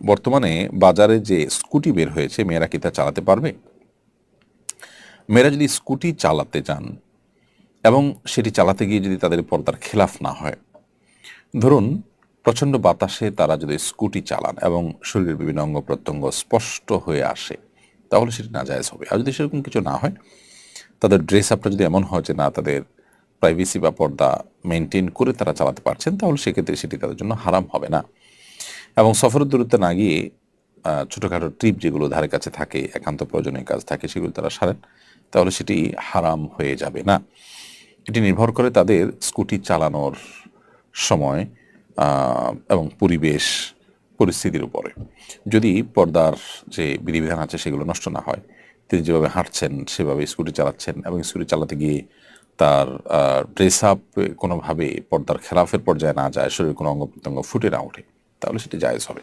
বর্তমানে বাজারে যে স্কুটি বের হয়েছে, মেয়েরা কি তা চালাতে পারবে? মেয়েরা যদি স্কুটি চালাতে যান এবং সেটি চালাতে গিয়ে যদি তাদের পর্দার খেলাফ না হয়, ধরুন প্রচণ্ড বাতাসে তারা যদি স্কুটি চালান এবং শরীরের বিভিন্ন অঙ্গ প্রত্যঙ্গ স্পষ্ট হয়ে আসে, তাহলে সেটি নাজায়েজ হবে। আর যদি সেরকম কিছু না হয়, তাদের ড্রেস আপটা যদি এমন হয় যে না, তাদের প্রাইভেসি বা পর্দা মেনটেন করে তারা চালাতে পারছেন, তাহলে সেক্ষেত্রে সেটি তাদের জন্য হারাম হবে না। এবং সফরের দূরত্বে না গিয়ে ছোটোখাটো ট্রিপ যেগুলো ধারে কাছে থাকে, একান্ত প্রয়োজনীয় কাজ থাকে, সেগুলো তারা সারেন, তাহলে সেটি হারাম হয়ে যাবে না। এটি নির্ভর করে তাদের স্কুটি চালানোর সময় এবং পরিবেশ পরিস্থিতির উপরে। যদি পর্দার যে বিধিবিধান আছে সেগুলো নষ্ট না হয়, তিনি যেভাবে হাঁটছেন সেভাবে স্কুটি চালাচ্ছেন এবং স্কুটি চালাতে গিয়ে তার ড্রেস আপ কোনোভাবে পর্দার খেলাফের পর্যায়ে না যায়, শরীরের কোনো অঙ্গ প্রত্যঙ্গ ফুটে না ওঠে, তাহলে সেটি জায়েজ হবে।